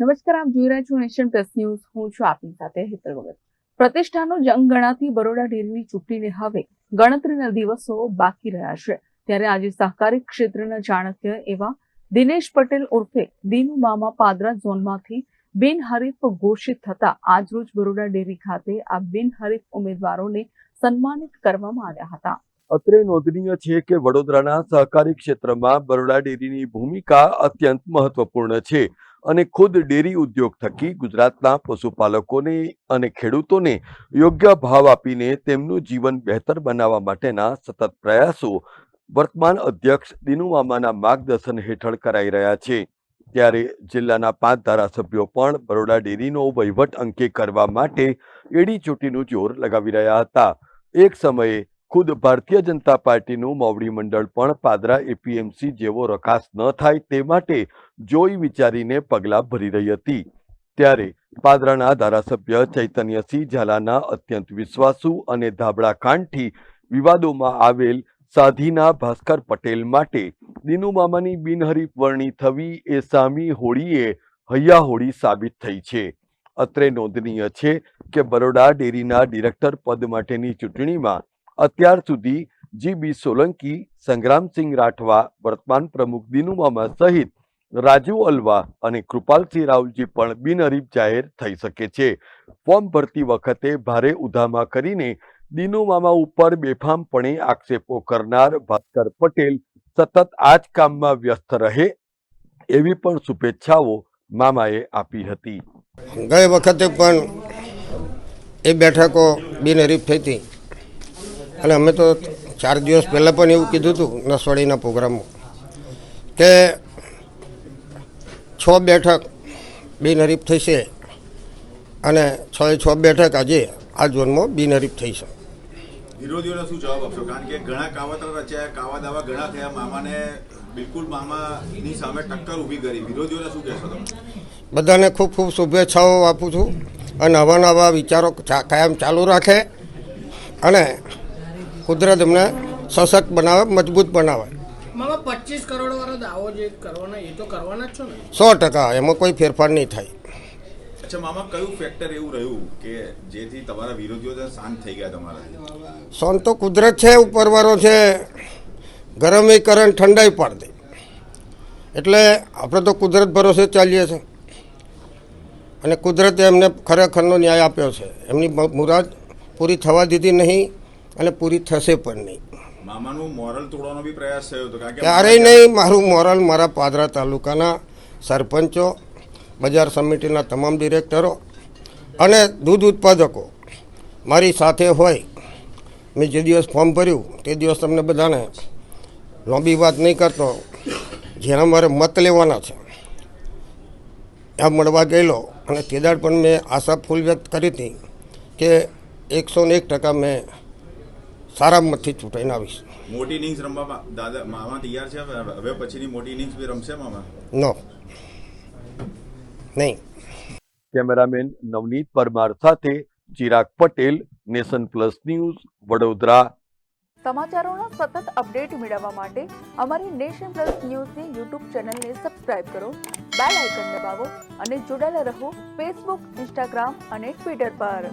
નમસ્કાર, આપ જોઈ રહ્યા છો નેશન પ્લસ ન્યૂઝ. હું છું આપની સાથે હેતલ વગર. પ્રતિષ્ઠાનો જંગ ગણાતી બરોડા ડેરીની ચૂંટણીને હવે ગણતરીના દિવસો બાકી રહ્યા છે. ત્યારે આજે સહકારી ક્ષેત્રના ચાણક્ય એવા દિનેશ પટેલ ઉર્ફે દીનુ મામા પાદરા ઝોનમાંથી બિનહરીફ ઘોષિત થતા આજરોજ બરોડા ડેરી ખાતે આ બિનહરીફ ઉમેદવારોને સન્માનિત કરવામાં આવ્યા હતા. અત્રે નોંધનીય છે કે વડોદરાના સહકારી ક્ષેત્રમાં બરોડા ડેરીની ભૂમિકા અત્યંત મહત્વપૂર્ણ છે અને ખુદ ડેરી ઉદ્યોગ થકી ગુજરાતના પશુપાલકોને અને ખેડૂતોને યોગ્ય ભાવ આપીને તેમનું જીવન બહેતર બનાવવા માટેના સતત પ્રયાસો વર્તમાન અધ્યક્ષ દીનુ મામાના માર્ગદર્શન હેઠળ કરાઈ રહ્યા છે. ત્યારે જિલ્લાના 5 ધારાસભ્યો પણ બરોડા ડેરીનો વહીવટ અંકે કરવા માટે એડી ચોટીનું જોર લગાવી રહ્યા હતા. એક સમયે ખુદ ભારતીય જનતા પાર્ટીનું મોવડી મંડળ પણ પાદરા એપીએમસી જેવો રકાસ ન થાય તે માટે જોઈ વિચારીને પગલાં ભરી રહી હતી. ત્યારે પાદરાના ધારાસભ્ય ચૈતન્યસિંહ ઝાલાના અત્યંત વિશ્વાસુ અને ધાબળા કાંડથી વિવાદોમાં આવેલ સાધીના ભાસ્કર પટેલ માટે દીનુ મામાની બિનહરીફ વરણી થવી એ સામી હોળીએ હૈયાહોળી સાબિત થઈ છે. અત્રે નોંધનીય છે કે બરોડા ડેરીના ડિરેક્ટર પદ માટેની ચૂંટણીમાં અત્યાર સુધી જીબી સોલંકી, સંગ્રામસિંહ રાઠવા, વર્તમાન પ્રમુખ દીનુ મામા સહિત રાજુ અલવા અને કૃપાલસિંહ રાવજી પણ બિનહરીફ જાહેર થઈ શકે છે. ફોર્મ ભરતી વખતે ભારે ઉધામા કરીને દીનુ મામા ઉપર બેફામપણે આક્ષેપો કરનાર ભાસ્કર પટેલ સતત આ જ કામમાં વ્યસ્ત રહે એવી પણ શુભેચ્છાઓ મામાએ આપી હતી. ગઈ વખતે પણ એ બેઠકો બિનહરીફ થઈ હતી અને અમે તો 4 દિવસ પહેલાં પણ એવું કીધું હતું નસવાડીના પ્રોગ્રામમાં કે 6 બેઠક બિનહરીફ થશે અને 6 બેઠક આજે આ ઝોનમાં બિનહરીફ થઈ છે. વિરોધીઓને શું જવાબ આપશો? કારણ કે ઘણા કાવતરા રચ્યા, કાવા દાવા ઘણા થયા, મામાને બિલકુલ મામાની સામે ટક્કર ઊભી કરી. વિરોધીઓને શું કહેશો તમે? બધાને ખૂબ ખૂબ શુભેચ્છાઓ આપું છું અને નવા નવા વિચારો કાયમ ચાલુ રાખે અને કુદરત એમને સશક્ત બનાવે, મજબૂત બનાવે. મામા 25 કરોડ વાળો દાવો જે કરવાના એ તો કરવાના જ છો ને? 100% એમાં કોઈ ફેરફાર નહીં થાય. અચ્છા મામા, કયું ફેક્ટર એવું રહ્યું કે જેથી તમારા વિરોધીઓ શાંત થઈ ગયા? તમારા શાંત તો કુદરત છે, ઉપરવાળો છે, ગરમી કરે ઠંડાઈ પાડી દે. એટલે આપણે તો કુદરત ભરોસે ચાલીએ છીએ અને કુદરતે એમને ખરેખરનો ન્યાય આપ્યો છે. એમની મુરાદ પૂરી થવા દીધી નહીં અને પૂરી થશે પણ નહીં. મામાનું મોરલ તોડવાનો બી પ્રયાસ થયો હતો? ક્યારેય નહીં. મારું મોરલ મારા પાદરા તાલુકાના સરપંચો, બજાર સમિતિના તમામ ડિરેક્ટરો અને દૂધ ઉત્પાદકો મારી સાથે હોય. મેં જે દિવસ ફોર્મ ભર્યું તે દિવસ તમને બધાને લાંબી વાત નહીં કરતો, જેના મારે મત લેવાના છે ત્યાં મળવા ગયેલો અને તે દાડ પણ મેં આશા ફૂલ વ્યક્ત કરી હતી કે 101% મેં સારા મતથી ચૂંટાઈને આવીશ. મોટી ઇનિંગ્સ રમવા દાદા મામા તૈયાર છે? હવે પછીની મોટી ઇનિંગ્સ બી રમશે મામા? નો, નહીં. કેમેરામેન નવનીત પરમાર સાથે Chirag Patel, nation plus news, Vadodara. સમાચારોના સતત અપડેટ મેળવવા માટે અમારી નેશન પ્લસ ન્યૂઝની યુટ્યુબ ચેનલને સબસ્ક્રાઇબ કરો, બેલ આઇકન દબાવો અને જોડાયેલા રહો ફેસબુક, ઇન્સ્ટાગ્રામ અને ટ્વિટર પર.